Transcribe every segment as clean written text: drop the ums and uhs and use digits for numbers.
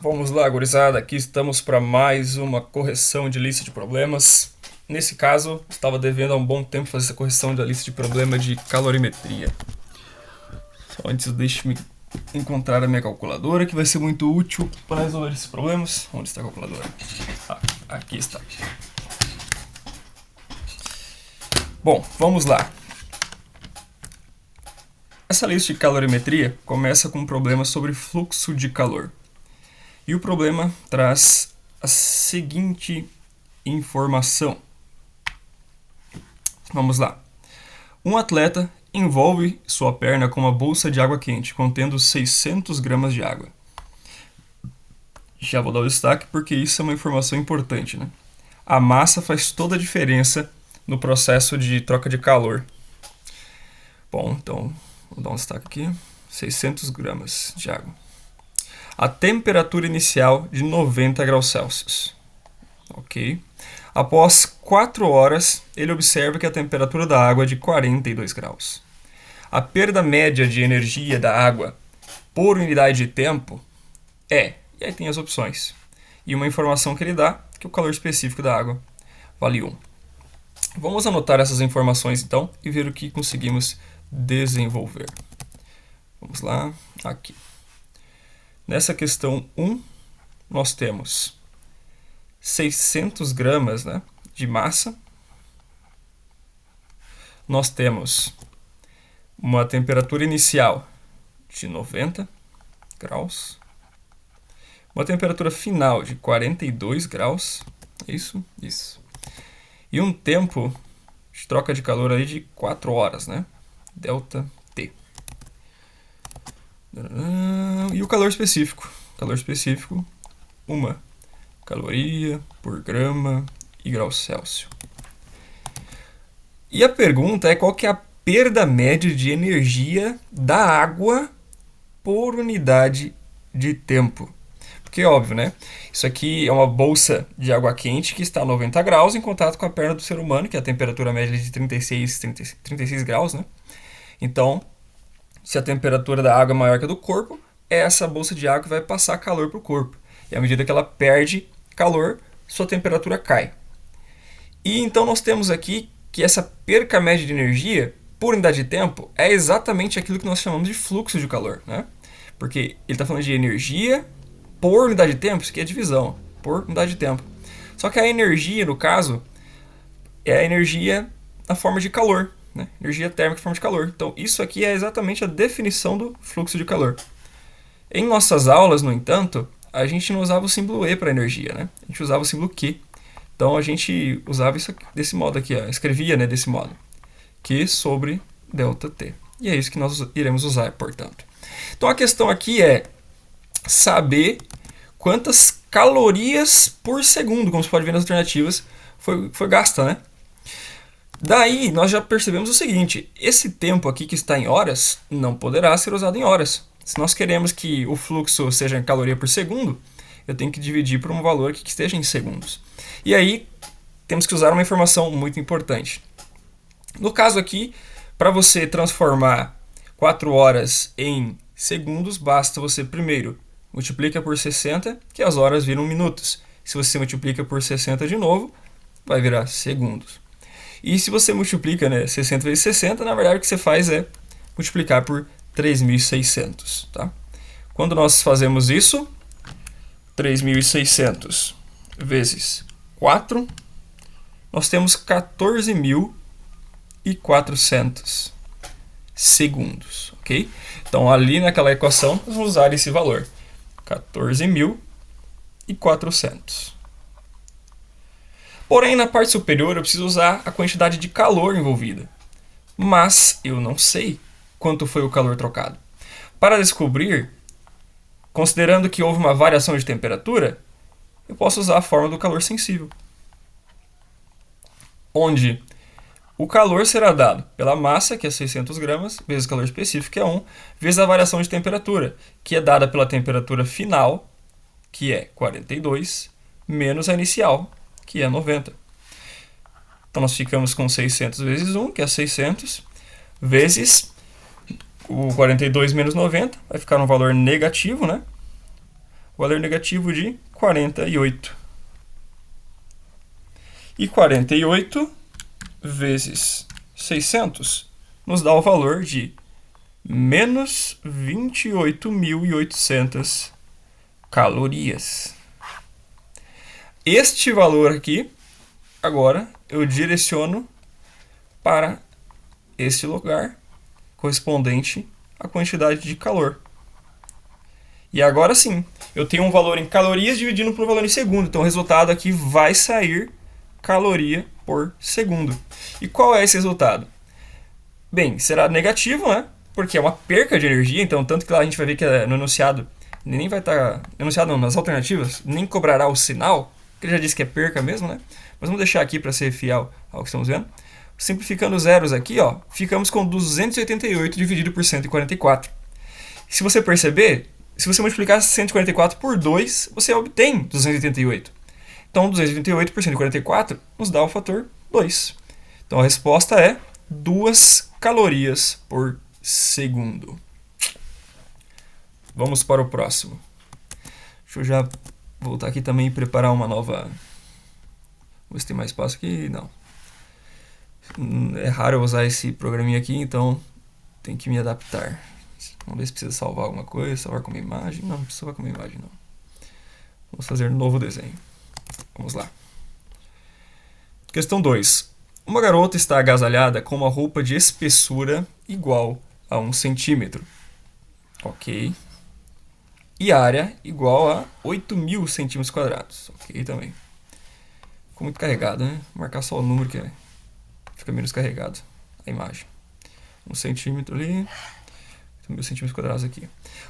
Vamos lá, gurizada, aqui estamos para mais uma correção de lista de problemas. Nesse caso, estava devendo há um bom tempo fazer essa correção da lista de problema de calorimetria. Só antes deixe-me encontrar a minha calculadora, que vai ser muito útil para resolver esses problemas. Onde está a calculadora? Aqui está. Bom, vamos lá. Essa lista de calorimetria começa com um problema sobre fluxo de calor. E o problema traz a seguinte informação. Vamos lá. Um atleta envolve sua perna com uma bolsa de água quente, contendo 600 gramas de água. Já vou dar o destaque porque isso é uma informação importante, né? A massa faz toda a diferença no processo de troca de calor. Bom, então, vou dar um destaque aqui. 600 gramas de água. A temperatura inicial de 90 graus Celsius. Ok. Após 4 horas, ele observa que a temperatura da água é de 42 graus. A perda média de energia da água por unidade de tempo é... E aí tem as opções. E uma informação que ele dá, que o calor específico da água vale 1. Vamos anotar essas informações, então, e ver o que conseguimos desenvolver. Vamos lá, aqui. Nessa questão 1, nós temos 600 gramas, né, de massa. Nós temos uma temperatura inicial de 90 graus. Uma temperatura final de 42 graus. Isso. E um tempo de troca de calor aí de 4 horas, né? Delta T. E o calor específico. Calor específico, 1 caloria por grama e grau Celsius. E a pergunta é qual que é a perda média de energia da água por unidade de tempo. Porque óbvio, né? Isso aqui é uma bolsa de água quente que está a 90 graus em contato com a perna do ser humano, que é a temperatura média de 36 graus, né? Então, se a temperatura da água é maior que a do corpo, é essa bolsa de água que vai passar calor para o corpo. E à medida que ela perde calor, sua temperatura cai. E então nós temos aqui que essa perca média de energia por unidade de tempo é exatamente aquilo que nós chamamos de fluxo de calor, né? Porque ele está falando de energia por unidade de tempo, isso aqui é divisão, por unidade de tempo. Só que a energia, no caso, é a energia na forma de calor, né? Energia térmica em forma de calor. Então, isso aqui é exatamente a definição do fluxo de calor. Em nossas aulas, no entanto, a gente não usava o símbolo E para energia, né? A gente usava o símbolo Q. Então, a gente usava isso aqui, desse modo aqui, ó, escrevia, né, desse modo. Q sobre ΔT. E é isso que nós iremos usar, portanto. Então, a questão aqui é saber quantas calorias por segundo, como você pode ver nas alternativas, foi gasta, né? Daí, nós já percebemos o seguinte, esse tempo aqui que está em horas não poderá ser usado em horas. Se nós queremos que o fluxo seja em caloria por segundo, eu tenho que dividir por um valor que esteja em segundos. E aí, temos que usar uma informação muito importante. No caso aqui, para você transformar 4 horas em segundos, basta você primeiro multiplica por 60, que as horas viram minutos. Se você multiplica por 60 de novo, vai virar segundos. E se você multiplica, né, 60 vezes 60, na verdade o que você faz é multiplicar por 3.600. Tá? Quando nós fazemos isso, 3.600 vezes 4, nós temos 14.400 segundos. Okay? Então, ali naquela equação, nós vamos usar esse valor. 14.400. Porém, na parte superior, eu preciso usar a quantidade de calor envolvida. Mas eu não sei quanto foi o calor trocado. Para descobrir, considerando que houve uma variação de temperatura, eu posso usar a fórmula do calor sensível. Onde o calor será dado pela massa, que é 600 gramas, vezes o calor específico, que é 1, vezes a variação de temperatura, que é dada pela temperatura final, que é 42, menos a inicial, que é 90. Então, nós ficamos com 600 vezes 1, que é 600, vezes o 42 menos 90, vai ficar um valor negativo, né? o valor negativo de 48. E 48 vezes 600 nos dá o valor de menos 28.800 calorias. Este valor aqui, agora, eu direciono para este lugar correspondente à quantidade de calor. E agora sim, eu tenho um valor em calorias dividindo por um valor em segundo. Então o resultado aqui vai sair caloria por segundo. E qual é esse resultado? Bem, será negativo, né? Porque é uma perca de energia, então tanto que lá a gente vai ver que no enunciado nem vai estar... enunciado não, nas alternativas, nem cobrará o sinal, que ele já disse que é perca mesmo, né? Mas vamos deixar aqui para ser fiel ao que estamos vendo. Simplificando os zeros aqui, ó, ficamos com 288 dividido por 144. Se você perceber, se você multiplicar 144 por 2, você obtém 288. Então, 288 por 144 nos dá o fator 2. Então, a resposta é 2 calorias por segundo. Vamos para o próximo. Deixa eu já voltar aqui também e preparar uma nova... Vou ver se tem mais espaço aqui. Não. É raro eu usar esse programinha aqui, então tem que me adaptar. Vamos ver se precisa salvar alguma coisa. Salvar como imagem. Não, não precisa salvar como imagem, não. Vamos fazer um novo desenho. Vamos lá. Questão 2. Uma garota está agasalhada com uma roupa de espessura igual a 1 centímetro. Ok. E área igual a 8.000 centímetros quadrados. Ok também. Ficou muito carregado, né? Vou marcar só o número que fica menos carregado a imagem. 1 centímetro ali. 8.000 centímetros quadrados aqui.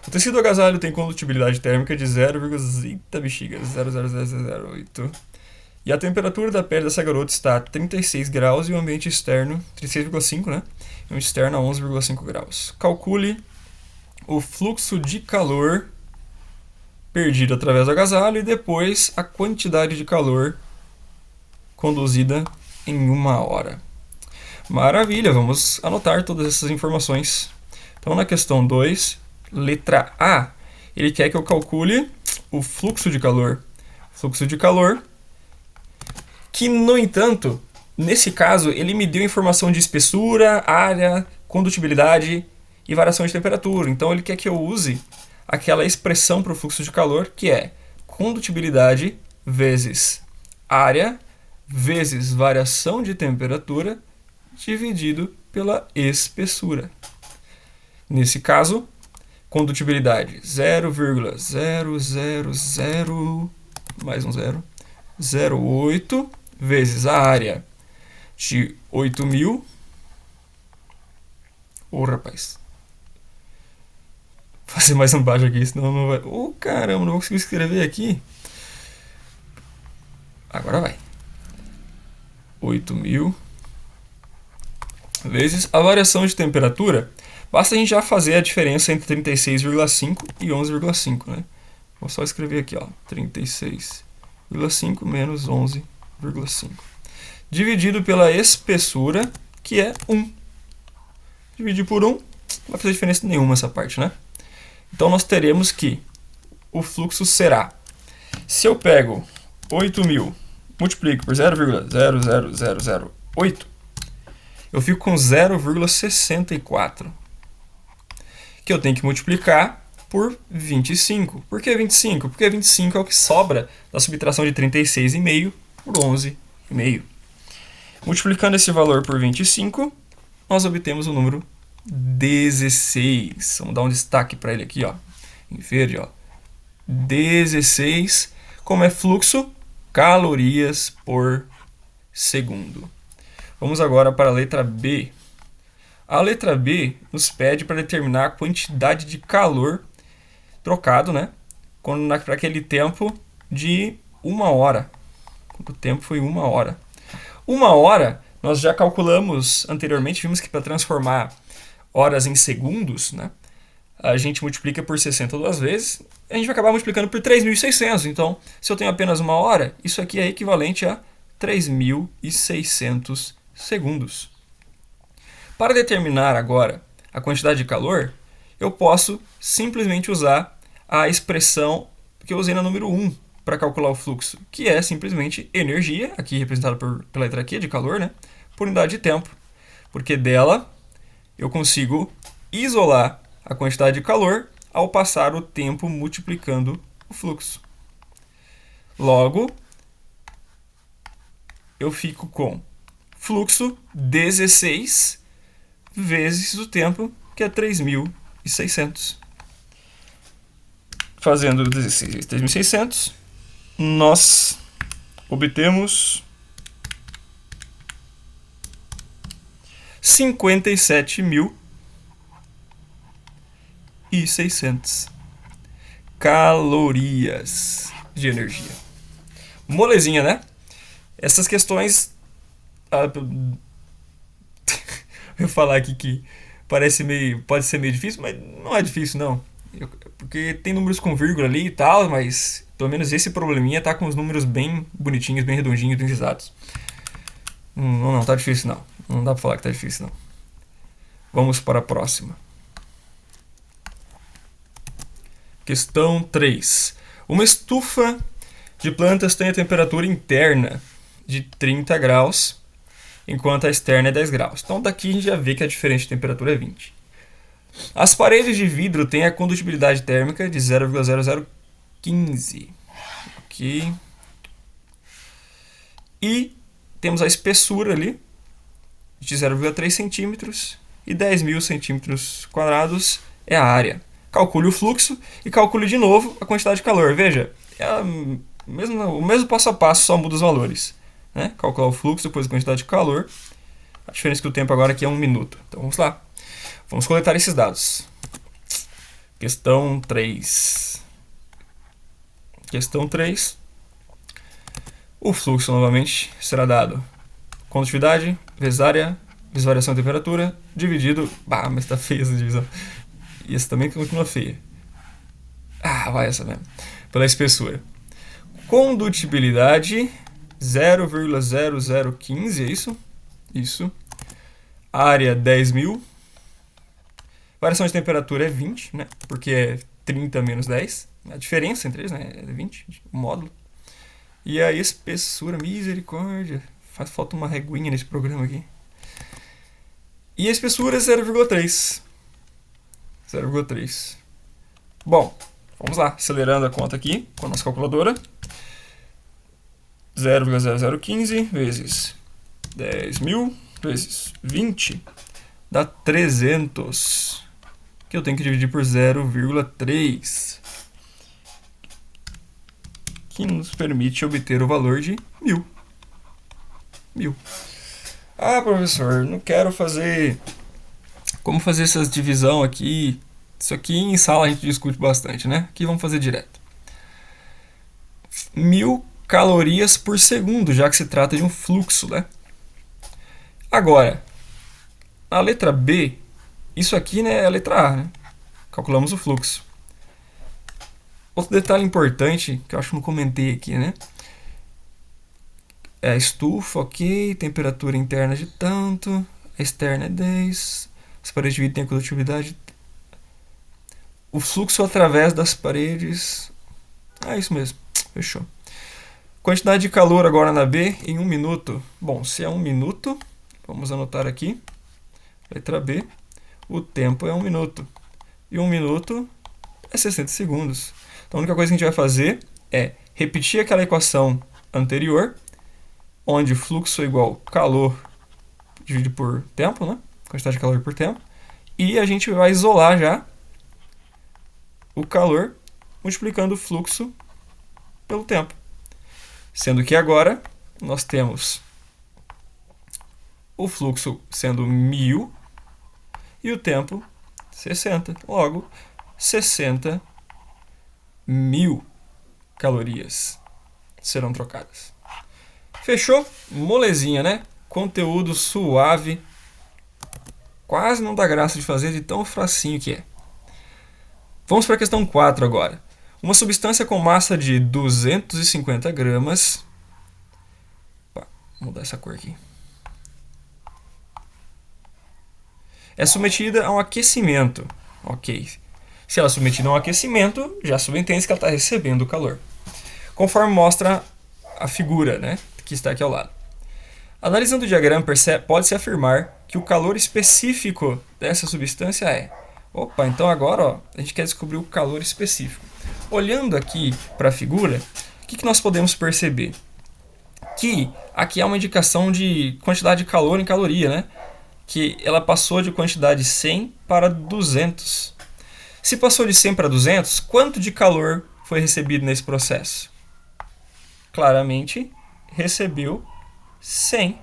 O tecido agasalho tem condutibilidade térmica de 0,00008. E a temperatura da pele dessa garota está a 36 graus e o ambiente externo, 36,5, né? E o externo a 11,5 graus. Calcule o fluxo de calor perdido através do agasalho e depois a quantidade de calor conduzida em 1 hora. Maravilha, vamos anotar todas essas informações. Então, na questão 2, letra A, ele quer que eu calcule o fluxo de calor. Fluxo de calor, que, no entanto, nesse caso, ele me deu informação de espessura, área, condutibilidade e variação de temperatura. Então, ele quer que eu use aquela expressão para o fluxo de calor, que é condutibilidade vezes área vezes variação de temperatura dividido pela espessura. Nesse caso, condutibilidade 0,000 mais um zero, 0,8 vezes a área de 8.000. Rapaz. Vou fazer mais embaixo aqui, senão não vai... Caramba, não vou conseguir escrever aqui. Agora vai. 8.000 vezes a variação de temperatura. Basta a gente já fazer a diferença entre 36,5 e 11,5, né? Vou só escrever aqui, ó, 36,5 menos 11,5. Dividido pela espessura, que é 1. Dividir por 1, não vai fazer diferença nenhuma essa parte, né? Então, nós teremos que o fluxo será... Se eu pego 8.000, multiplico por 0,00008, eu fico com 0,64. Que eu tenho que multiplicar por 25. Por que 25? Porque 25 é o que sobra da subtração de 36,5 por 11,5. Multiplicando esse valor por 25, nós obtemos o número 16. Vamos dar um destaque para ele aqui, ó, em verde, ó. 16, como é fluxo, calorias por segundo. Vamos agora para a letra B. A letra B nos pede para determinar a quantidade de calor trocado, né, para aquele tempo de 1 hora. O tempo foi 1 hora. 1 hora, nós já calculamos anteriormente, vimos que para transformar horas em segundos, né, a gente multiplica por 60 duas vezes, a gente vai acabar multiplicando por 3.600. Então, se eu tenho apenas 1 hora, isso aqui é equivalente a 3.600 segundos. Para determinar agora a quantidade de calor, eu posso simplesmente usar a expressão porque eu usei na número 1 para calcular o fluxo, que é simplesmente energia, aqui representada pela letra Q, de calor, né, por unidade de tempo. Porque dela eu consigo isolar a quantidade de calor ao passar o tempo multiplicando o fluxo. Logo, eu fico com fluxo 16 vezes o tempo, que é 3.600. Fazendo 16 vezes 3.600, nós obtemos 57.600 calorias de energia. Molezinha, né? Essas questões... eu falar aqui que pode ser meio difícil, mas não é difícil, não. Porque tem números com vírgula ali e tal, mas pelo menos esse probleminha tá com os números bem bonitinhos, bem redondinhos, bem exatos. Não, tá difícil não. Não dá pra falar que tá difícil não. Vamos para a próxima. Questão 3. Uma estufa de plantas tem a temperatura interna de 30 graus, enquanto a externa é 10 graus. Então daqui a gente já vê que a diferença de temperatura é 20. As paredes de vidro têm a condutibilidade térmica de 0,0015. Ok. E temos a espessura ali de 0,3 centímetros e 10.000 centímetros quadrados é a área. Calcule o fluxo e calcule de novo a quantidade de calor. Veja, é o mesmo passo a passo, só muda os valores. Né? Calcular o fluxo, depois a quantidade de calor. A diferença é que o tempo agora aqui é 1 minuto. Então vamos lá. Vamos coletar esses dados. Questão 3. Questão 3. O fluxo, novamente, será dado condutividade vezes área, vezes variação de temperatura, dividido... mas tá feia essa divisão. E essa também continua feia. Vai essa mesmo. Pela espessura. Condutibilidade, 0,0015, é isso? Isso. Área, 10.000. Variação de temperatura é 20, né? Porque é 30 menos 10. A diferença entre eles, né? É 20, o módulo. E a espessura, misericórdia. Faz falta uma reguinha nesse programa aqui. E a espessura é 0,3. 0,3. Bom, vamos lá. Acelerando a conta aqui com a nossa calculadora. 0,0015 vezes 10.000 vezes 20 dá 300. Que eu tenho que dividir por 0,3. Que nos permite obter o valor de 1.000. Professor, não quero fazer... Como fazer essa divisão aqui? Isso aqui em sala a gente discute bastante, né? Aqui vamos fazer direto. 1.000 calorias por segundo, já que se trata de um fluxo, né? Agora, a letra B, isso aqui, né, é a letra A, né? Calculamos o fluxo. Outro detalhe importante, que eu acho que não comentei aqui, né? É a estufa, ok, temperatura interna de tanto, a externa é 10, as paredes de vidro têm a condutibilidade. O fluxo através das paredes, isso mesmo, fechou. Quantidade de calor agora na B em 1 minuto. Bom, se é 1 minuto, vamos anotar aqui, letra B, o tempo é 1 minuto. E 1 minuto é 60 segundos. Então a única coisa que a gente vai fazer é repetir aquela equação anterior, onde fluxo é igual calor dividido por tempo, né? Quantidade de calor por tempo. E a gente vai isolar já o calor multiplicando o fluxo pelo tempo. Sendo que agora nós temos o fluxo sendo 1.000 e o tempo 60. Logo, 60.000 calorias serão trocadas. Fechou? Molezinha, né? Conteúdo suave. Quase não dá graça de fazer de tão facinho que é. Vamos para a questão 4 agora. Uma substância com massa de 250 gramas... Vou mudar essa cor aqui. É submetida a um aquecimento. Ok. Se ela é submetida a um aquecimento, já subentende que ela está recebendo calor. Conforme mostra a figura, né, que está aqui ao lado. Analisando o diagrama, pode-se afirmar que o calor específico dessa substância é... Opa, então agora ó, a gente quer descobrir o calor específico. Olhando aqui para a figura, o que nós podemos perceber? Que aqui é uma indicação de quantidade de calor em caloria, né? Que ela passou de quantidade 100 para 200. Se passou de 100 para 200, quanto de calor foi recebido nesse processo? Claramente, recebeu 100,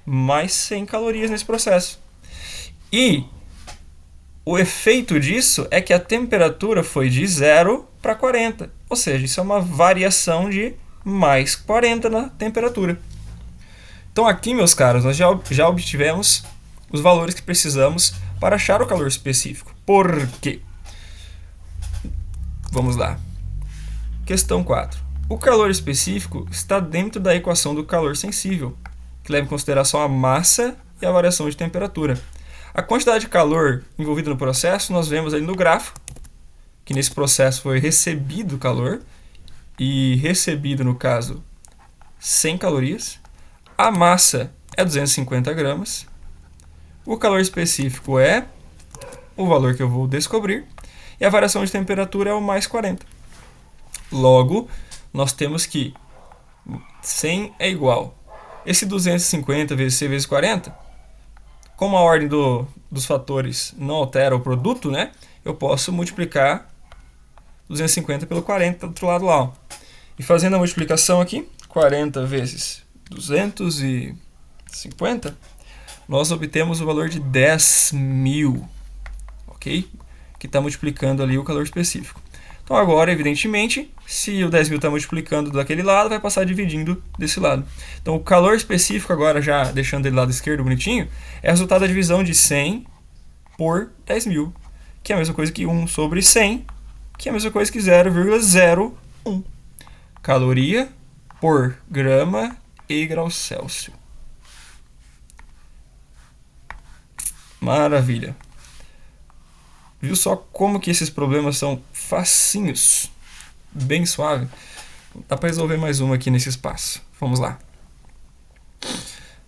mais 100 calorias nesse processo. E o efeito disso é que a temperatura foi de 0 para 40. Ou seja, isso é uma variação de mais 40 na temperatura. Então aqui, meus caros, nós já obtivemos os valores que precisamos para achar o calor específico. Por quê? Vamos lá. Questão 4. O calor específico está dentro da equação do calor sensível, que leva em consideração a massa e a variação de temperatura. A quantidade de calor envolvida no processo, nós vemos ali no gráfico, que nesse processo foi recebido calor, e recebido, no caso, 100 calorias. A massa é 250 gramas. O calor específico é o valor que eu vou descobrir. E a variação de temperatura é o mais 40. Logo, nós temos que 100 é igual. Esse 250 vezes C vezes 40, como a ordem dos fatores não altera o produto, né? Eu posso multiplicar 250 pelo 40 do outro lado lá. Ó. E fazendo a multiplicação aqui, 40 vezes 250, nós obtemos o valor de 10.000, ok? Que está multiplicando ali o calor específico. Então agora, evidentemente, se o 10.000 está multiplicando daquele lado, vai passar dividindo desse lado. Então o calor específico, agora já deixando ele do lado esquerdo bonitinho, é o resultado da divisão de 100 por 10.000, que é a mesma coisa que 1 sobre 100, que é a mesma coisa que 0,01. Caloria por grama e grau Celsius. Maravilha. Viu só como que esses problemas são facinhos? Bem suave. Dá para resolver mais uma aqui nesse espaço. Vamos lá.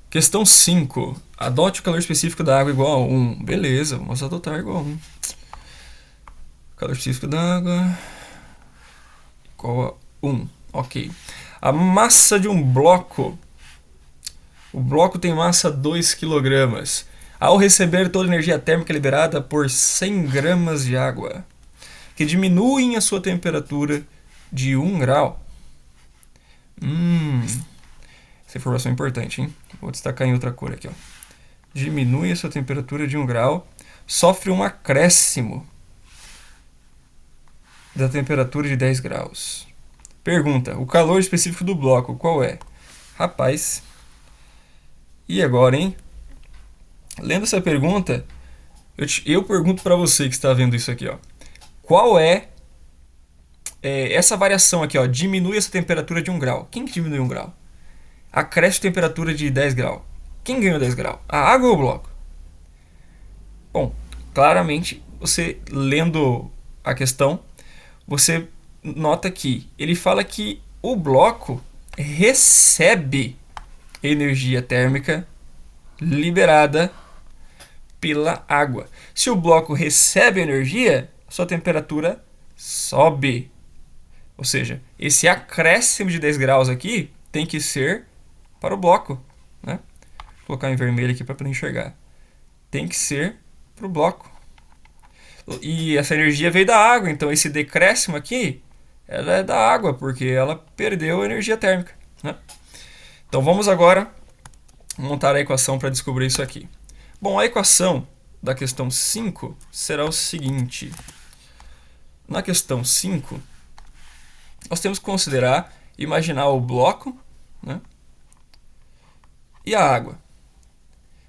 Questão 5. Adote o calor específico da água igual a 1. Beleza, vamos adotar igual a 1. Calor específico da água igual a 1. Ok. A massa de um bloco. O bloco tem massa 2 kg. Ao receber toda a energia térmica liberada por 100 gramas de água, que diminuem a sua temperatura de 1 grau. Essa informação é importante, hein? Vou destacar em outra cor aqui. Ó. Diminui a sua temperatura de 1 grau, sofre um acréscimo da temperatura de 10 graus. Pergunta, o calor específico do bloco, qual é? Rapaz, e agora, hein? Lendo essa pergunta, eu pergunto para você que está vendo isso aqui, ó. Qual é essa variação aqui, ó? Diminui essa temperatura de 1 grau. Quem que diminui 1 grau? Acresce a temperatura de 10 graus. Quem ganhou 10 graus? A água ou o bloco? Bom, claramente, você lendo a questão, você nota que ele fala que o bloco recebe energia térmica liberada pela água. Se o bloco recebe energia, sua temperatura sobe. Ou seja, esse acréscimo de 10 graus aqui tem que ser para o bloco. Né? Vou colocar em vermelho aqui para poder enxergar. Tem que ser para o bloco. E essa energia veio da água, então esse decréscimo aqui ela é da água, porque ela perdeu energia térmica. Né? Então vamos agora montar a equação para descobrir isso aqui. Bom, a equação da questão 5 será o seguinte. Na questão 5, nós temos que considerar, imaginar o bloco, né, e a água.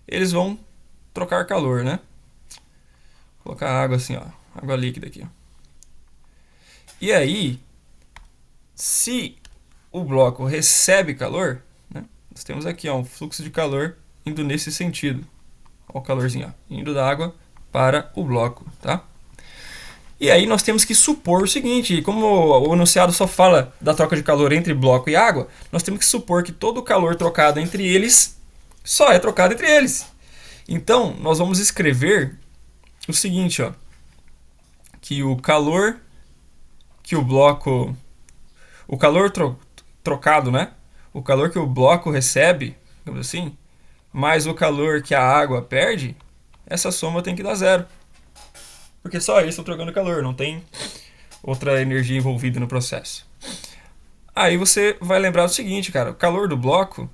Eles vão trocar calor, né? Vou colocar a água assim, ó, água líquida aqui. Ó. E aí, se o bloco recebe calor, né, nós temos aqui ó, um fluxo de calor indo nesse sentido. Olha o calorzinho, ó, indo da água para o bloco, tá? E aí nós temos que supor o seguinte, como o enunciado só fala da troca de calor entre bloco e água, nós temos que supor que todo o calor trocado entre eles só é trocado entre eles. Então, nós vamos escrever o seguinte, ó, que o calor que o calor trocado, né? O calor que o bloco recebe, digamos assim, mais o calor que a água perde, essa soma tem que dar zero. Porque só eles estão trocando calor, não tem outra energia envolvida no processo. Aí você vai lembrar do seguinte, cara, o calor do bloco,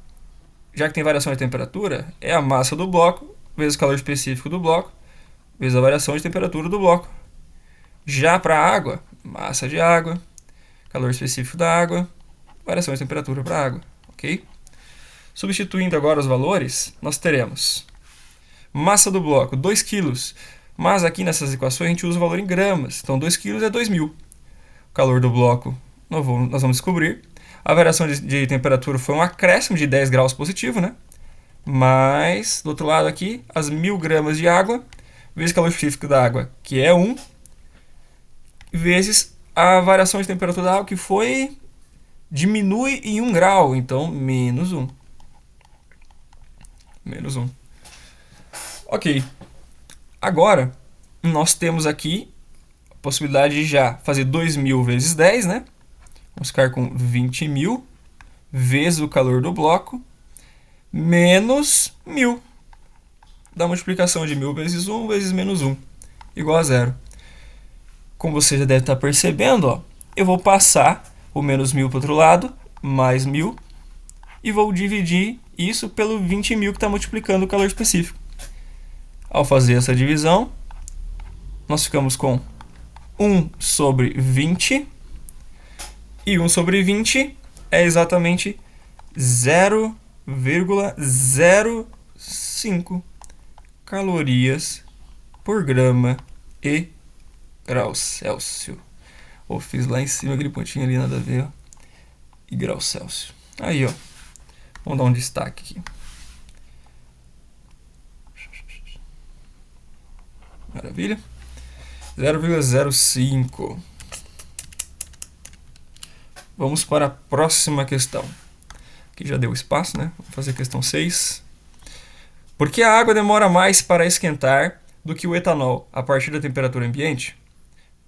já que tem variação de temperatura, é a massa do bloco vezes o calor específico do bloco vezes a variação de temperatura do bloco. Já para a água, massa de água, calor específico da água, variação de temperatura para a água, ok? Substituindo agora os valores, nós teremos massa do bloco, 2 kg, mas aqui nessas equações a gente usa o valor em gramas, então 2 kg é 2.000. O calor do bloco nós vamos descobrir. A variação de temperatura foi um acréscimo de 10 graus positivo, né? Mas, do outro lado aqui, as 1.000 gramas de água, vezes o calor específico da água, que é 1, vezes a variação de temperatura da água, que foi... diminui em 1 grau, então menos 1. Menos 1. Ok. Agora, nós temos aqui a possibilidade de já fazer 2.000 vezes 10, né? Vamos ficar com 20.000 vezes o calor do bloco, menos 1.000. Da multiplicação de 1.000 vezes 1 vezes menos 1, igual a 0. Como você já deve estar percebendo, ó, eu vou passar o menos 1.000 para o outro lado, mais 1.000, e vou dividir isso pelo 20.000 que está multiplicando o calor específico. Ao fazer essa divisão, nós ficamos com 1 sobre 20, e 1 sobre 20 é exatamente 0,05 calorias por grama e grau Celsius. Ou fiz lá em cima aquele pontinho ali, nada a ver, ó. E grau Celsius. Aí, ó. Vamos dar um destaque aqui. Maravilha. 0,05. Vamos para a próxima questão. Aqui já deu espaço, né? Vamos fazer a questão 6. Por que a água demora mais para esquentar do que o etanol a partir da temperatura ambiente?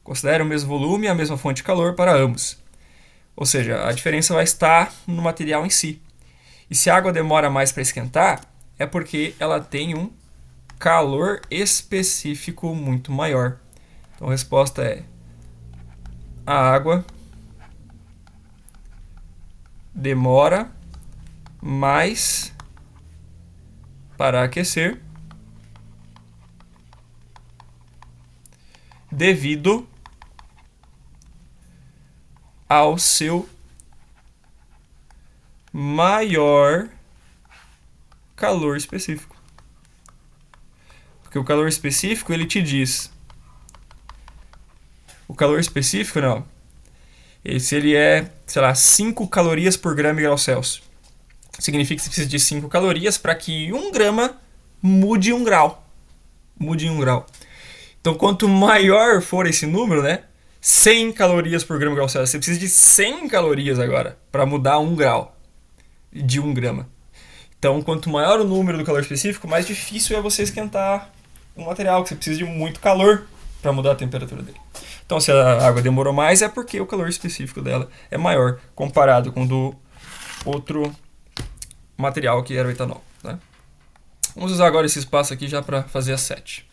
Considere o mesmo volume e a mesma fonte de calor para ambos. Ou seja, a diferença vai estar no material em si. E se a água demora mais para esquentar, é porque ela tem um calor específico muito maior. Então a resposta é: a água demora mais para aquecer devido ao seu maior calor específico. Porque o calor específico, ele te diz... O calor específico, não. Se ele é, sei lá, 5 calorias por grama e grau Celsius. Significa que você precisa de 5 calorias para que 1 grama mude 1 grau. Mude em 1 grau. Então, quanto maior for esse número, né? 100 calorias por grama e grau Celsius. Você precisa de 100 calorias agora para mudar 1 grau de 1 grama. Então, quanto maior o número do calor específico, mais difícil é você esquentar um material, que você precisa de muito calor para mudar a temperatura dele. Então, se a água demorou mais, é porque o calor específico dela é maior comparado com o do outro material que era o etanol, né? Vamos usar agora esse espaço aqui já para fazer a 7.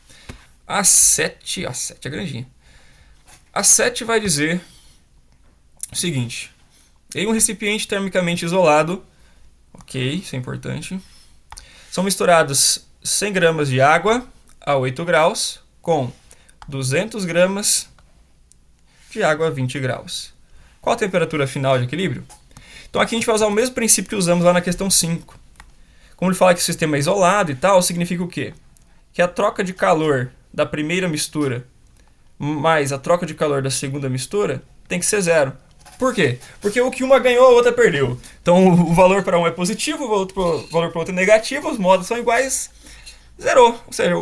A 7 é grandinha. A 7 vai dizer o seguinte: em um recipiente termicamente isolado, ok, isso é importante, são misturados 100 gramas de água a 8 graus com 200 gramas de água a 20 graus. Qual a temperatura final de equilíbrio? Então aqui a gente vai usar o mesmo princípio que usamos lá na questão 5. Como ele fala que o sistema é isolado e tal, significa o quê? Que a troca de calor da primeira mistura mais a troca de calor da segunda mistura tem que ser 0. Por quê? Porque o que uma ganhou, a outra perdeu. Então o valor para um é positivo, o valor para o outro é negativo, os modos são iguais, zerou. Ou seja,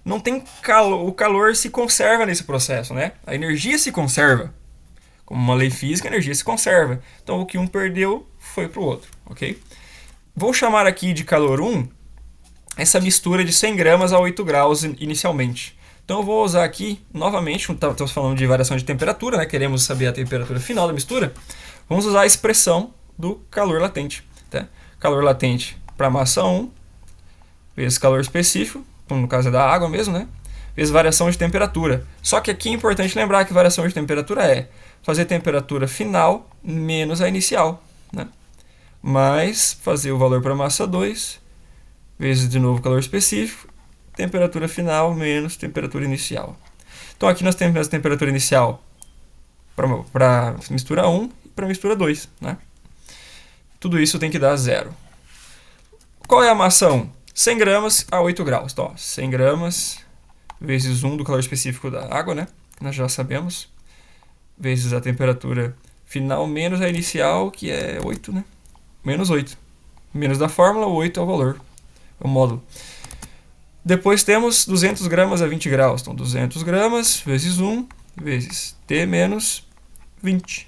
não tem calor, o calor se conserva nesse processo, né? A energia se conserva. Como uma lei física, a energia se conserva. Então, o que um perdeu foi para o outro, ok? Vou chamar aqui de calor 1 essa mistura de 100 gramas a 8 graus inicialmente. Então, eu vou usar aqui, novamente, estamos falando de variação de temperatura, né? Queremos saber a temperatura final da mistura. Vamos usar a expressão do calor latente. Tá? Calor latente para massa 1, vezes calor específico, no caso é da água mesmo, né? Vezes variação de temperatura. Só que aqui é importante lembrar que variação de temperatura é fazer a temperatura final menos a inicial, né? Mais fazer o valor para massa 2, vezes de novo calor específico, temperatura final menos temperatura inicial. Então aqui nós temos a temperatura inicial para mistura 1 e para mistura 2, né? Tudo isso tem que dar 0. Qual é a massa 1? 100 gramas a 8 graus. Então, ó, 100 gramas vezes 1 do calor específico da água, né? Nós já sabemos. Vezes a temperatura final menos a inicial, que é 8, né? Menos 8. Menos da fórmula, 8 é o valor, é o módulo. Depois temos 200 gramas a 20 graus. Então, 200 gramas vezes 1 vezes T menos 20.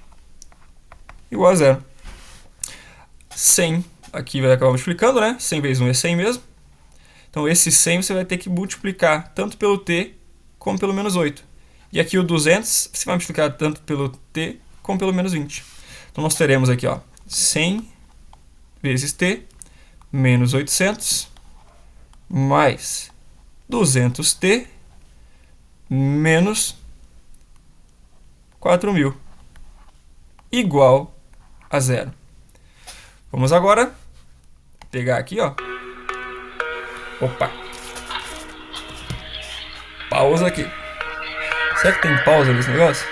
Igual a 0. 100. Aqui vai acabar multiplicando, né? 100 vezes 1 é 100 mesmo. Então, esse 100 você vai ter que multiplicar tanto pelo T como pelo menos 8. E aqui o 200 você vai multiplicar tanto pelo T como pelo menos 20. Então, nós teremos aqui, ó, 100 vezes T menos 800 mais 200T menos 4.000 igual a 0. Vamos agora pegar aqui, ó. Opa! Pausa aqui. Será que tem pausa nesse negócio?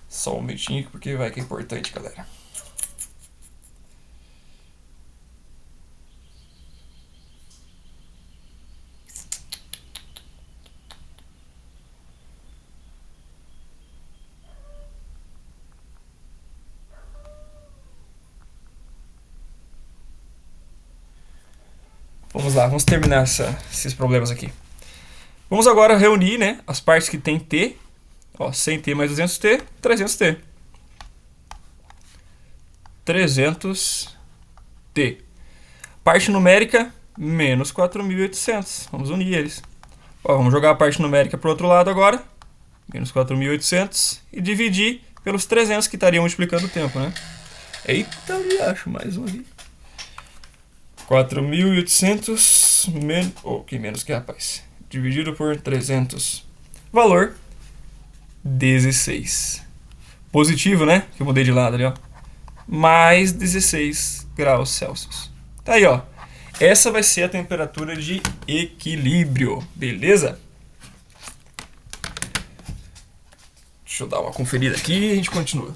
Só um minutinho, porque vai que é importante, galera. Vamos lá, vamos terminar esses problemas aqui. Vamos agora reunir, né, as partes que tem T. Ó, 100T mais 200T, 300T. 300T. Parte numérica, menos 4.800. Vamos unir eles. Ó, vamos jogar a parte numérica para o outro lado agora. Menos 4.800. E dividir pelos 300 que estariam multiplicando o tempo, né? Eita, ali acho mais um ali. 4.800 menos... Oh, que menos que rapaz. Dividido por 300. Valor 16. Positivo, né? Que eu mudei de lado ali, ó. Mais 16 graus Celsius. Tá aí, ó. Essa vai ser a temperatura de equilíbrio. Beleza? Deixa eu dar uma conferida aqui e a gente continua.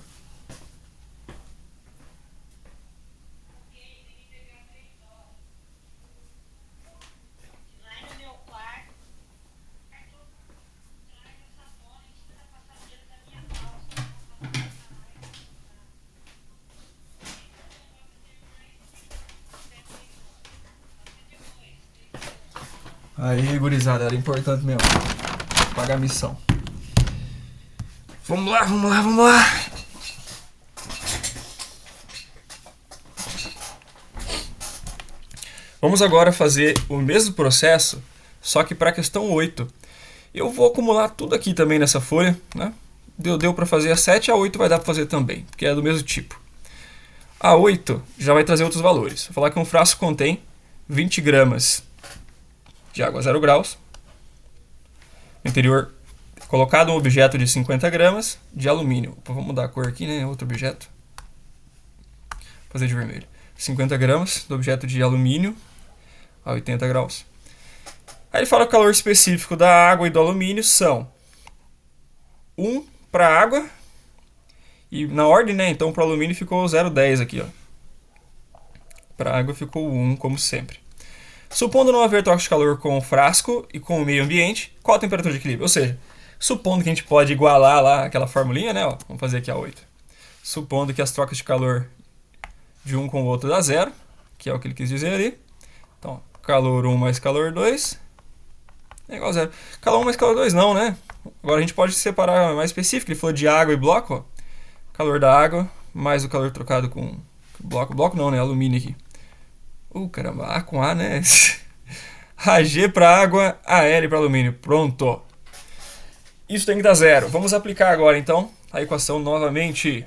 Aí, gurizada, era importante mesmo. Pagar a missão. Vamos lá, vamos lá, vamos lá. Vamos agora fazer o mesmo processo, só que para a questão 8. Eu vou acumular tudo aqui também nessa folha, né? Deu para fazer a 7, a 8 vai dar para fazer também, porque é do mesmo tipo. A 8 já vai trazer outros valores. Vou falar que um frasco contém 20 gramas de água a 0 graus. No interior, colocado um objeto de 50 gramas de alumínio. Opa, vamos mudar a cor aqui, né? Outro objeto. Vou fazer de vermelho. 50 gramas do objeto de alumínio a 80 graus. Aí ele fala que o calor específico da água e do alumínio são 1 para a água. E na ordem, né? Então para o alumínio ficou 0,10 aqui, ó. Para a água ficou 1, como sempre. Supondo não haver troca de calor com o frasco e com o meio ambiente, qual a temperatura de equilíbrio? Ou seja, supondo que a gente pode igualar lá aquela formulinha, né? Ó, vamos fazer aqui a 8. Supondo que as trocas de calor de um com o outro dá 0, que é o que ele quis dizer ali. calor 1 mais calor 2 é igual a zero. Calor 1 mais calor 2 não, né? Agora a gente pode separar mais específico. Ele falou de água e bloco, ó. Calor da água mais o calor trocado com bloco. Bloco não, né? Alumínio aqui. Caramba, A com A, né? AG para água, AL para alumínio. Pronto. Isso tem que dar zero. Vamos aplicar agora, então, a equação novamente.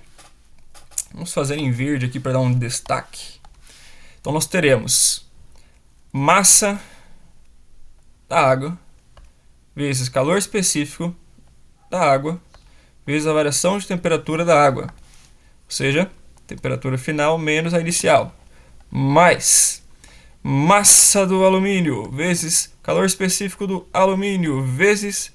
Vamos fazer em verde aqui para dar um destaque. Então, nós teremos massa da água vezes calor específico da água vezes a variação de temperatura da água. Ou seja, temperatura final menos a inicial. Mais massa do alumínio vezes calor específico do alumínio vezes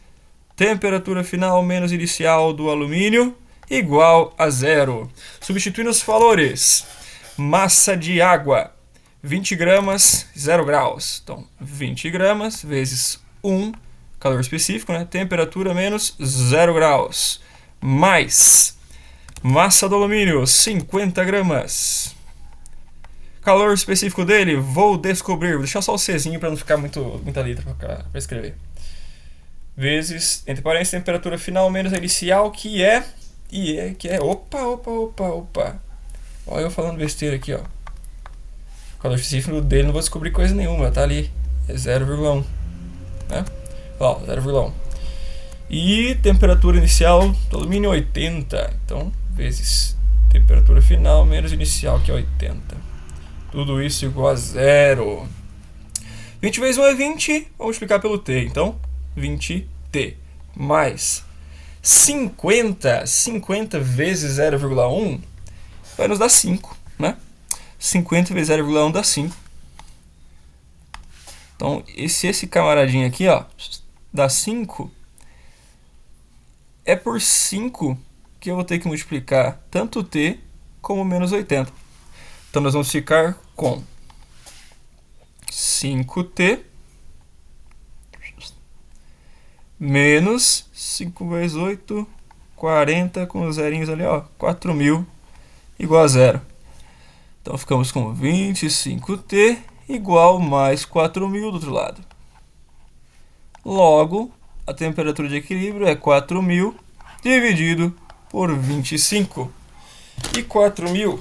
temperatura final menos inicial do alumínio igual a zero. Substituindo os valores. Massa de água, 20 gramas, 0 graus. Então, 20 gramas vezes 1, calor específico, né? Temperatura menos 0 graus. Mais massa do alumínio, 50 gramas. Calor específico dele, vou descobrir. Vou deixar só o Czinho para não ficar muita letra para escrever. Vezes, entre parênteses, temperatura final menos a inicial, que é... Opa. Olha eu falando besteira aqui, ó. O calor específico dele não vou descobrir coisa nenhuma, tá ali. É 0,1. Né? Ó, 0,1. E temperatura inicial do alumínio 80. Então, vezes temperatura final menos inicial, que é 80. Tudo isso igual a zero. 20 vezes 1 é 20. Vamos multiplicar pelo T. Então, 20T. Mais 50. 50 vezes 0,1 vai nos dar 5, né? 50 vezes 0,1 dá 5. Então, esse camaradinho aqui, ó, dá 5, é por 5 que eu vou ter que multiplicar tanto T como menos 80. Então, nós vamos ficar com 5T menos 5 vezes 8, 40 com os zerinhos ali, ó, 4.000 igual a zero. Então, ficamos com 25T igual mais 4.000 do outro lado. Logo, a temperatura de equilíbrio é 4.000 dividido por 25. E 4.000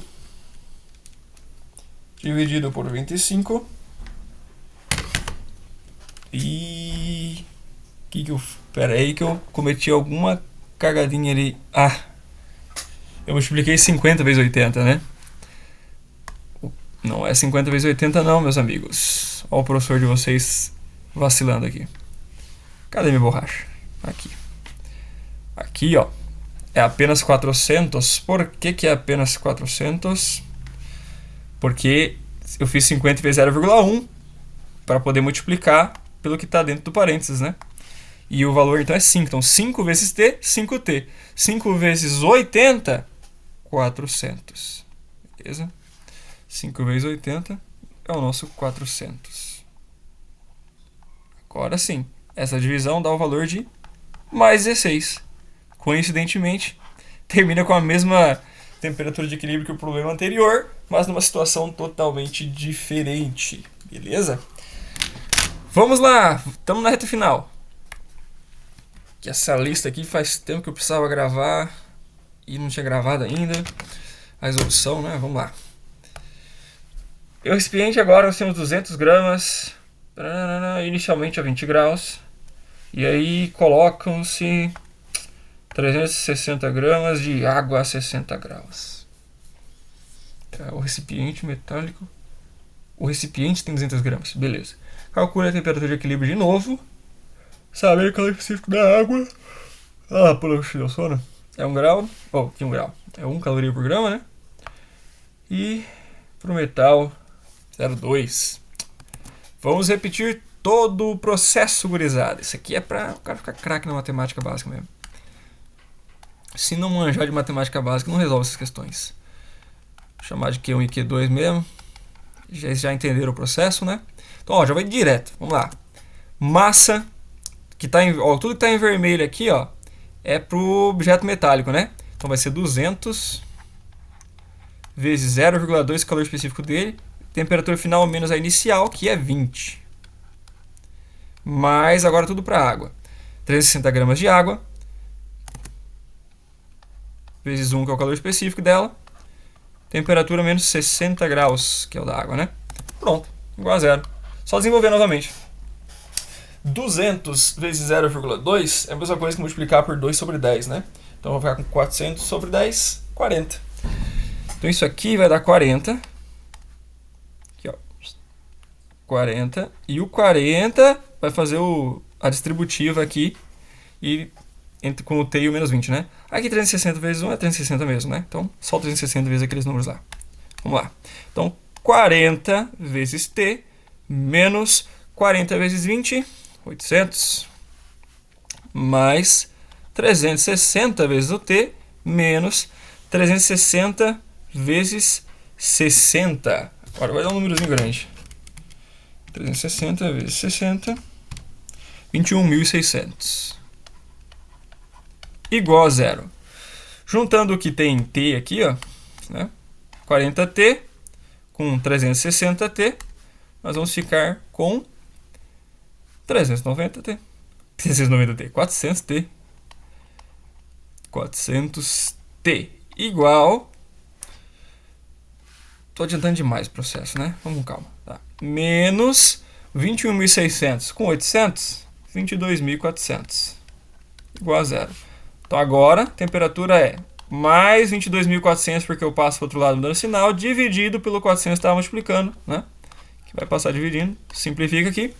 dividido por 25. E... Pera aí que eu cometi alguma cagadinha ali. Eu multipliquei 50 vezes 80, né? Não é 50 vezes 80 não, meus amigos. Olha o professor de vocês vacilando aqui. Cadê minha borracha? Aqui. Aqui, ó. É apenas 400. Por que é apenas 400? Porque eu fiz 50 vezes 0,1 para poder multiplicar pelo que está dentro do parênteses, né? E o valor então é 5. Então 5 vezes T, 5T. 5 vezes 80, 400. Beleza? 5 vezes 80 é o nosso 400. Agora sim, essa divisão dá o valor de mais 16. Coincidentemente, termina com a mesma temperatura de equilíbrio que o problema anterior, mas numa situação totalmente diferente. Beleza? Vamos lá, estamos na reta final. Que essa lista aqui faz tempo que eu precisava gravar e não tinha gravado ainda. A resolução, né? Vamos lá. O recipiente agora nós temos 200 gramas, inicialmente a 20 graus. E aí colocam-se 360 gramas de água a 60 graus. Tá, o recipiente metálico. O recipiente tem 200 gramas, beleza. Calcule a temperatura de equilíbrio de novo. Saber o calor específico da água. Pula, deu sono. É 1 grau. Que 1 grau? É 1 caloria por grama, né? E pro metal, 0,2. Vamos repetir todo o processo, gurizada. Isso aqui é pra o cara ficar craque na matemática básica mesmo. Se não manjar de matemática básica, não resolve essas questões. Vou chamar de Q1 e Q2 mesmo. Já entenderam o processo, né? Então, ó, já vai direto. Vamos lá. Massa, que tá em, ó, tudo que está em vermelho aqui, ó, é pro objeto metálico, né? Então vai ser 200 vezes 0,2 calor específico dele, temperatura final menos a inicial, que é 20. Mais agora tudo para água. 360 gramas de água, vezes 1, que é o calor específico dela. Temperatura menos 60 graus, que é o da água, né? Pronto, igual a zero. Só desenvolver novamente. 200 vezes 0,2 é a mesma coisa que multiplicar por 2 sobre 10, né? Então, eu vou ficar com 400 sobre 10, 40. Então, isso aqui vai dar 40. Aqui, ó. 40. E o 40 vai fazer a distributiva aqui e com o t e o menos 20, né? Aqui 360 vezes 1 é 360 mesmo, né? Então, só 360 vezes aqueles números lá. Vamos lá. Então, 40 vezes t menos 40 vezes 20, 800. Mais 360 vezes o t menos 360 vezes 60. Agora vai dar um númerozinho grande. 360 vezes 60, 21.600. Igual a zero. Juntando o que tem t aqui, ó, né? 40t com 360t, nós vamos ficar com 390t. 390t, 400t. 400t igual... Tô adiantando demais o processo, né? Vamos com calma. Tá. Menos 21.600 com 800, 22.400. Igual a zero. Então agora, a temperatura é mais 22.400, porque eu passo para o outro lado mudando sinal, dividido pelo 400 que estava multiplicando, né? Que vai passar dividindo. Simplifica aqui.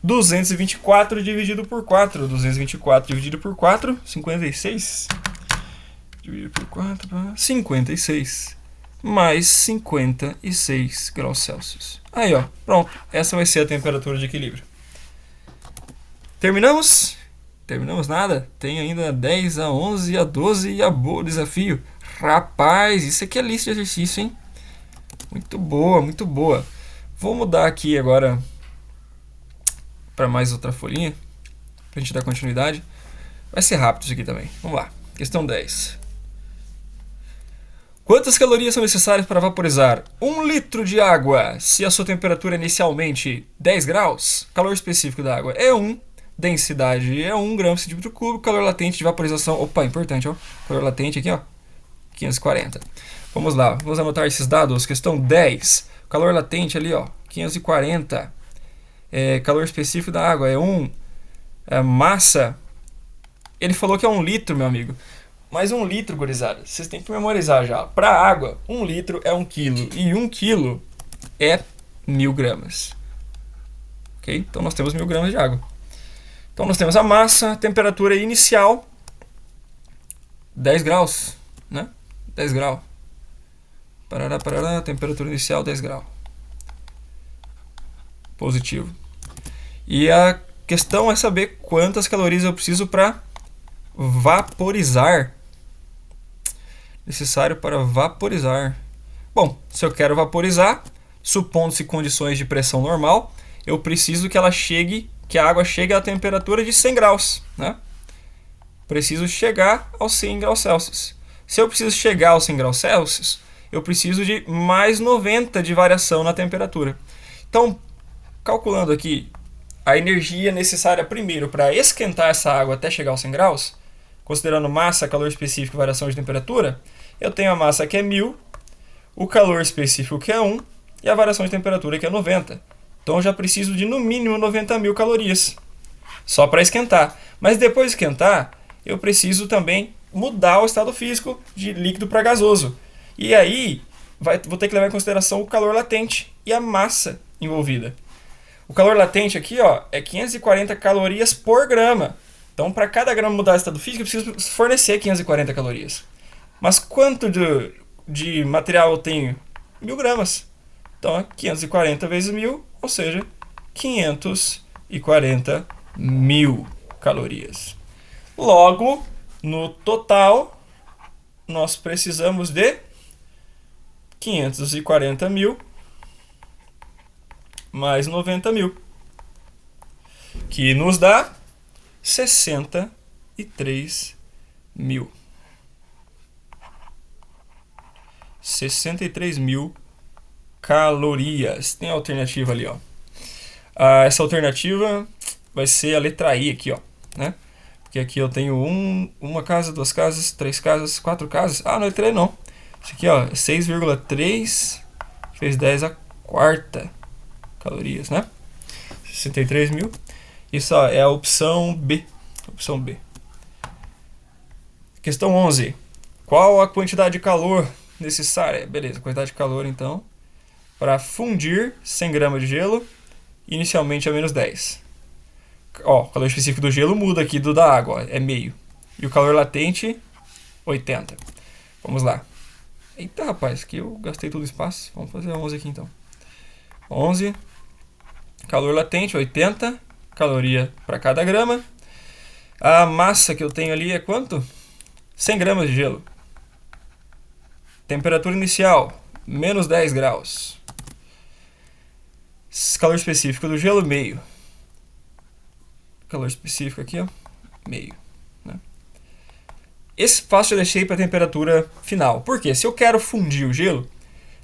224 dividido por 4. 224 dividido por 4, 56. Dividido por 4, 56. Mais 56 graus Celsius. Aí, ó, pronto. Essa vai ser a temperatura de equilíbrio. Terminamos? Terminamos nada? Tem ainda 10, a 11, a 12 e a boa desafio. Rapaz, isso aqui é lista de exercício, hein? Muito boa, muito boa. Vou mudar aqui agora para mais outra folhinha, para a gente dar continuidade. Vai ser rápido isso aqui também. Vamos lá. Questão 10. Quantas calorias são necessárias para vaporizar 1 litro de água se a sua temperatura é inicialmente 10 graus? Calor específico da água é 1, densidade é 1 grama por centímetro cúbico, calor latente de vaporização, opa, importante, ó, calor latente aqui, ó, 540. Vamos lá, vamos anotar esses dados. Questão 10, calor latente ali, ó, 540. Calor específico da água é 1, massa, ele falou que é 1 litro, meu amigo. Mas 1 litro, gurizada, vocês têm que memorizar já. Para água, 1 litro é 1 quilo. E 1 quilo é 1.000 gramas. Ok? Então nós temos 1.000 gramas de água. Então nós temos a massa, a temperatura inicial, 10 graus. Né? 10 graus. Parará, parará, temperatura inicial, 10 graus. Positivo. E a questão é saber quantas calorias eu preciso para vaporizar. Necessário para vaporizar. Bom, se eu quero vaporizar, supondo-se condições de pressão normal, eu preciso que a água chegue à temperatura de 100 graus, né? Preciso chegar aos 100 graus Celsius. Se eu preciso chegar aos 100 graus Celsius, eu preciso de mais 90 de variação na temperatura. Então, calculando aqui a energia necessária primeiro para esquentar essa água até chegar aos 100 graus, considerando massa, calor específico e variação de temperatura, eu tenho a massa que é 1.000, o calor específico que é 1 e a variação de temperatura que é 90. Então eu já preciso de no mínimo 90.000 calorias, só para esquentar. Mas depois de esquentar, eu preciso também mudar o estado físico de líquido para gasoso. E aí vou ter que levar em consideração o calor latente e a massa envolvida. O calor latente aqui, ó, é 540 calorias por grama. Então, para cada grama mudar o estado físico, eu preciso fornecer 540 calorias. Mas quanto de material eu tenho? 1.000 gramas. Então, é 540 vezes 1.000, ou seja, 540.000 calorias. Logo, no total, nós precisamos de 540.000 mais 90.000, que nos dá 63.000. 63.000 calorias. Tem a alternativa ali, ó. Essa alternativa vai ser a letra I aqui, ó, né? Porque aqui eu tenho uma casa, duas casas, três casas, quatro casas. Não é letra I não. Isso aqui, ó, 6,3 vezes 10 a quarta calorias, né? 63 mil. Isso, ó, é a opção B. Opção B. Questão 11. Qual a quantidade de calor necessária? Beleza, quantidade de calor, então, para fundir 100 gramas de gelo, inicialmente a -10. Ó, o calor específico do gelo muda aqui do da água, ó, é meio. E o calor latente, 80. Vamos lá. Eita, rapaz, aqui eu gastei todo o espaço. Vamos fazer 11 aqui, então. 11. Calor latente, 80. Caloria para cada grama. A massa que eu tenho ali é quanto? 100 gramas de gelo. Temperatura inicial, -10 graus. Calor específico do gelo, meio. Calor específico aqui, ó, meio. Né? Esse passo eu deixei para a temperatura final. Por quê? Se eu quero fundir o gelo,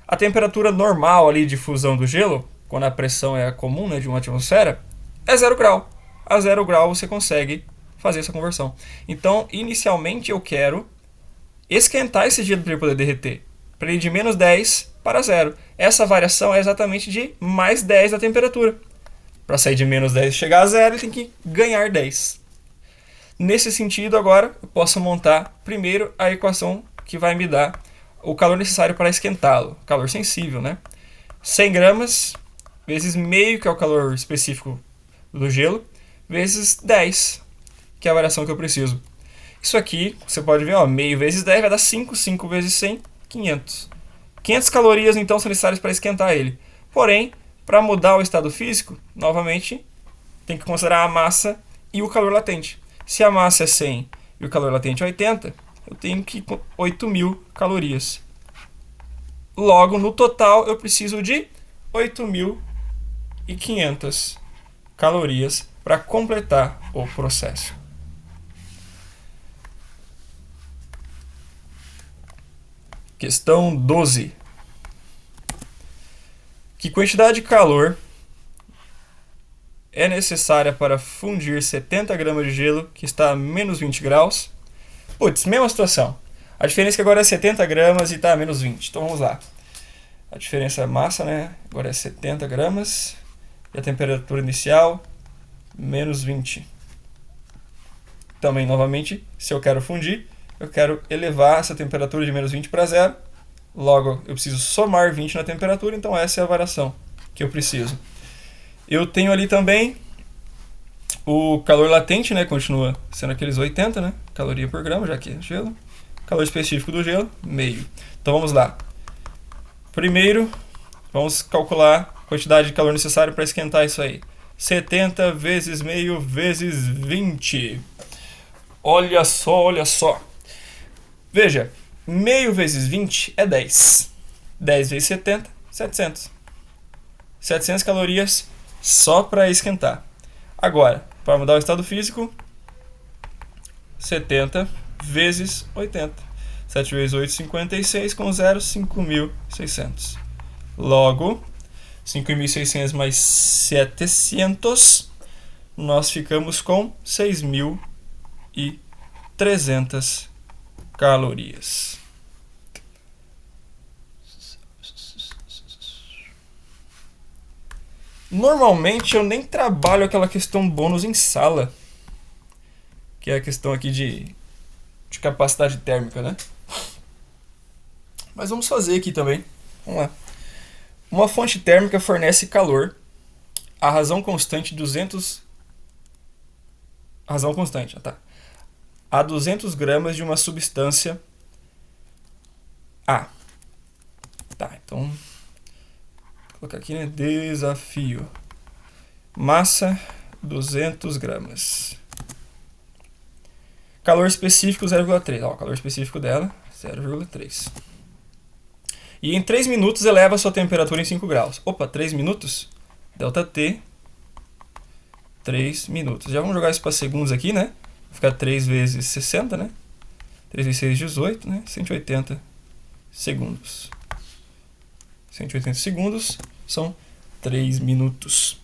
a temperatura normal ali de fusão do gelo, quando a pressão é comum, né, de uma atmosfera, é 0 grau. A 0 grau você consegue fazer essa conversão. Então, inicialmente eu quero esquentar esse gelo para ele poder derreter. Para ele ir de -10 para 0. Essa variação é exatamente de mais 10 da temperatura. Para sair de -10 e chegar a 0, ele tem que ganhar 10. Nesse sentido, agora, eu posso montar primeiro a equação que vai me dar o calor necessário para esquentá-lo. Calor sensível, né? 100 gramas vezes meio, que é o calor específico do gelo, vezes 10, que é a variação que eu preciso. Isso aqui, você pode ver, ó, meio vezes 10 vai dar 5, 5 vezes 100, 500. 500 calorias, então, são necessárias para esquentar ele. Porém, para mudar o estado físico, novamente, tem que considerar a massa e o calor latente. Se a massa é 100 e o calor latente é 80, eu tenho que 8.000 calorias. Logo, no total, eu preciso de 8.500 calorias para completar o processo. Questão 12. Que quantidade de calor é necessária para fundir 70 gramas de gelo que está a -20 graus? Putz, mesma situação. A diferença é que agora é 70 gramas e está a -20. Então vamos lá. A diferença é massa, né? Agora é 70 gramas. E a temperatura inicial, -20. Também, novamente, se eu quero fundir, eu quero elevar essa temperatura de -20 para 0. Logo, eu preciso somar 20 na temperatura, então essa é a variação que eu preciso. Eu tenho ali também o calor latente, né? Continua sendo aqueles 80, né? Caloria por grama, já que é gelo. Calor específico do gelo, meio. Então vamos lá. Primeiro, vamos calcular a quantidade de calor necessário para esquentar isso aí. 70 vezes meio vezes 20. Olha só, olha só. Veja, meio vezes 20 é 10. 10 vezes 70, 700. 700 calorias só para esquentar. Agora, para mudar o estado físico, 70 vezes 80. 7 vezes 8, 56, com 0, 5.600. Logo, 5.600 mais 700, nós ficamos com 6.300 calorias. Normalmente eu nem trabalho aquela questão bônus em sala, que é a questão aqui de capacidade térmica, né? Mas vamos fazer aqui também. Vamos lá. Uma fonte térmica fornece calor a razão constante 200... Razão constante, tá. A 200 gramas de uma substância A. Tá, então... Vou colocar aqui, né? Desafio. Massa, 200 gramas. Calor específico, 0,3. Ó, o calor específico dela, 0,3. E em 3 minutos eleva a sua temperatura em 5 graus. Opa, 3 minutos? Delta T, 3 minutos. Já vamos jogar isso para segundos aqui, né? Vai ficar 3 vezes 60, né? 3 vezes 6, 18, né? 180 segundos. 180 segundos são 3 minutos.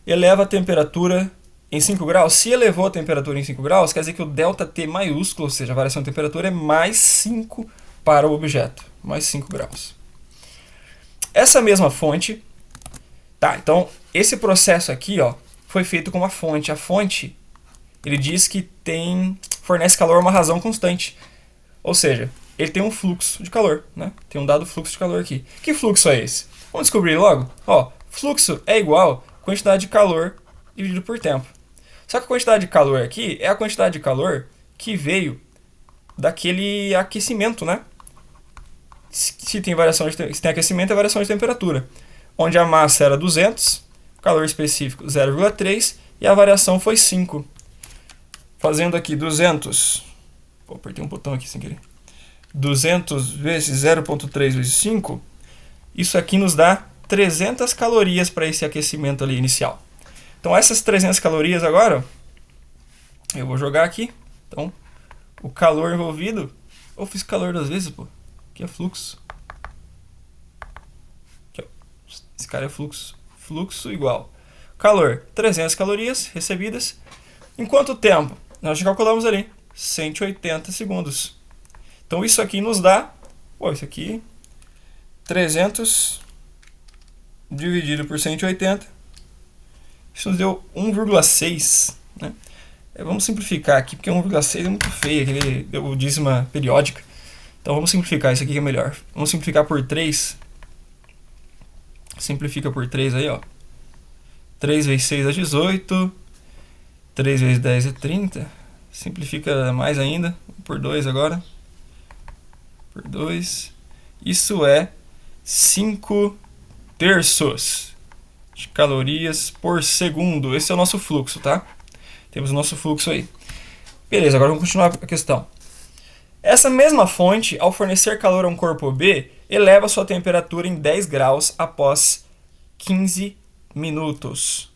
Eleva a temperatura em 5 graus. Se elevou a temperatura em 5 graus, quer dizer que o ΔT maiúsculo, ou seja, a variação de temperatura, é mais 5 para o objeto. Mais 5 graus. Essa mesma fonte... Tá, então, esse processo aqui, ó, foi feito com uma fonte. A fonte, ele diz que fornece calor a uma razão constante. Ou seja, ele tem um fluxo de calor, né? Tem um dado fluxo de calor aqui. Que fluxo é esse? Vamos descobrir logo? Ó, fluxo é igual a quantidade de calor dividido por tempo. Só que a quantidade de calor aqui é a quantidade de calor que veio daquele aquecimento, né? Se tem aquecimento, é variação de temperatura. Onde a massa era 200, o calor específico 0,3 e a variação foi 5. Fazendo aqui 200... Pô, apertei um botão aqui sem querer. 200 vezes 0,3 vezes 5, isso aqui nos dá 300 calorias para esse aquecimento ali inicial. Então essas 300 calorias agora, eu vou jogar aqui. Então, o calor envolvido... Eu fiz calor 2 vezes, pô. Aqui é fluxo. Aqui, ó. Esse cara é fluxo. Fluxo igual. Calor, 300 calorias recebidas. Em quanto tempo? Nós já calculamos ali. 180 segundos. Então isso aqui nos dá... Pô, isso aqui... 300 dividido por 180. Isso nos deu 1,6. Né? Vamos simplificar aqui, porque 1,6 é muito feio. Aquele deu dízima periódica. Então vamos simplificar. Isso aqui que é melhor. Vamos simplificar por 3. Simplifica por 3 aí, ó. 3 vezes 6 é 18. 3 vezes 10 é 30. Simplifica mais ainda. Por 2 agora. Por 2. Isso é 5 terços de calorias por segundo. Esse é o nosso fluxo, tá? Temos o nosso fluxo aí. Beleza, agora vamos continuar a questão. Essa mesma fonte, ao fornecer calor a um corpo B, eleva sua temperatura em 10 graus após 15 minutos.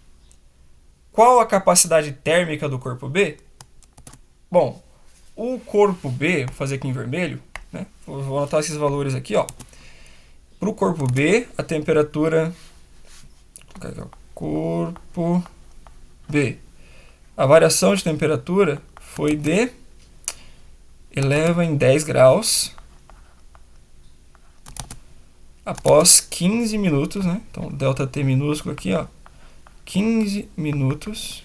Qual a capacidade térmica do corpo B? Bom, o corpo B, vou fazer aqui em vermelho, né? Vou anotar esses valores aqui, ó. Para o corpo B, a temperatura... Corpo B. A variação de temperatura foi de... Eleva em 10 graus após 15 minutos, né? Então, ΔT minúsculo aqui, ó. 15 minutos.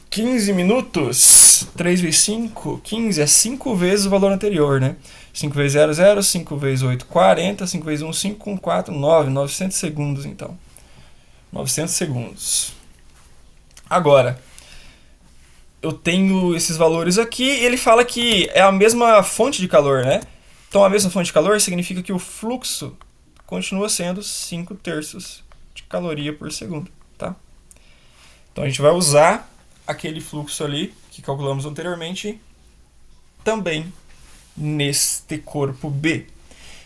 15 minutos, 3 vezes 5, 15 é 5 vezes o valor anterior, né? 5 vezes 0, 0, 5 vezes 8, 40, 5 vezes 1, 5, 1, 4, 9, 900 segundos, então. 900 segundos. Agora, eu tenho esses valores aqui e ele fala que é a mesma fonte de calor, né? Então, a mesma fonte de calor significa que o fluxo continua sendo 5 terços de caloria por segundo, tá? Então, a gente vai usar aquele fluxo ali que calculamos anteriormente também neste corpo B.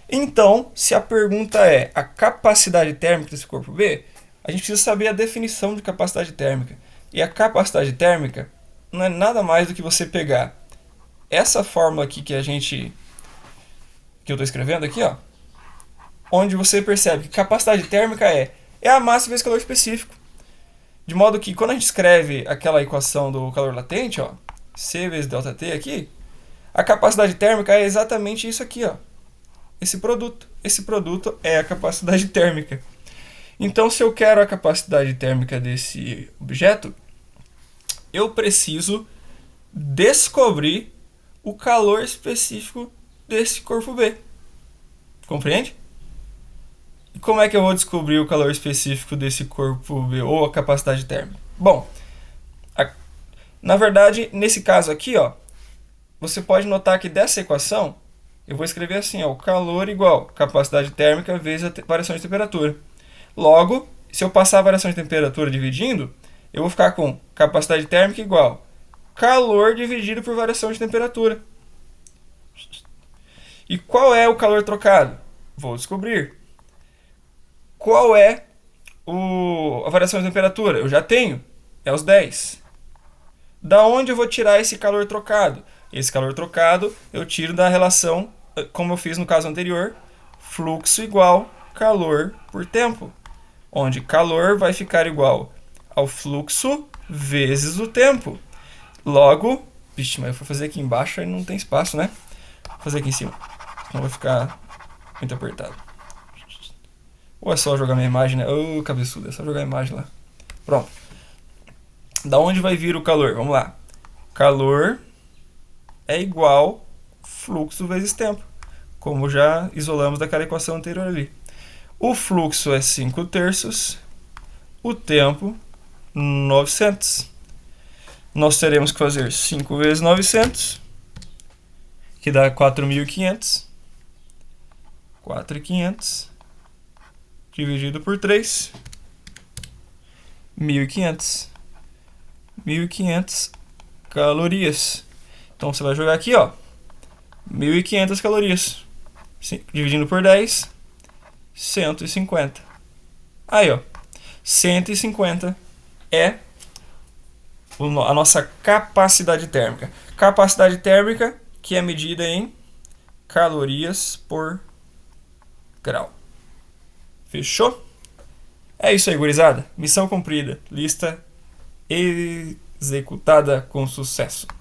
Então, se a pergunta é a capacidade térmica desse corpo B, a gente precisa saber a definição de capacidade térmica. E a capacidade térmica não é nada mais do que você pegar essa fórmula aqui que eu estou escrevendo aqui, ó, onde você percebe que capacidade térmica é a massa vezes calor específico. De modo que quando a gente escreve aquela equação do calor latente, ó, C vezes ΔT aqui, a capacidade térmica é exatamente isso aqui, ó. Esse produto. Esse produto é a capacidade térmica. Então, se eu quero a capacidade térmica desse objeto, eu preciso descobrir o calor específico desse corpo B. Compreende? E como é que eu vou descobrir o calor específico desse corpo B, ou a capacidade térmica? Bom, na verdade, nesse caso aqui, ó, você pode notar que dessa equação, eu vou escrever assim, ó, o calor igual capacidade térmica vezes a variação de temperatura. Logo, se eu passar a variação de temperatura dividindo, eu vou ficar com capacidade térmica igual calor dividido por variação de temperatura. E qual é o calor trocado? Vou descobrir. Qual é a variação de temperatura? Eu já tenho. É os 10. Da onde eu vou tirar esse calor trocado? Esse calor trocado eu tiro da relação, como eu fiz no caso anterior, fluxo igual calor por tempo, onde calor vai ficar igual ao fluxo vezes o tempo. Logo, vixe, mas eu vou fazer aqui embaixo e não tem espaço, né? Vou fazer aqui em cima, senão vai ficar muito apertado. Ou é só jogar minha imagem, né? Ô, cabeçudo, é só jogar a imagem lá. Pronto. Da onde vai vir o calor? Vamos lá. Calor é igual fluxo vezes tempo, como já isolamos daquela equação anterior ali. O fluxo é 5/3, o tempo 900. Nós teremos que fazer 5 vezes 900, que dá 4.500. 4.500 dividido por 3, 1.500. 1.500 calorias. Então você vai jogar aqui, ó, 1.500 calorias. Dividindo por 10, 150. Aí, ó, 150 é a nossa capacidade térmica. Capacidade térmica que é medida em calorias por grau. Fechou? É isso aí, gurizada. Missão cumprida. Lista executada com sucesso.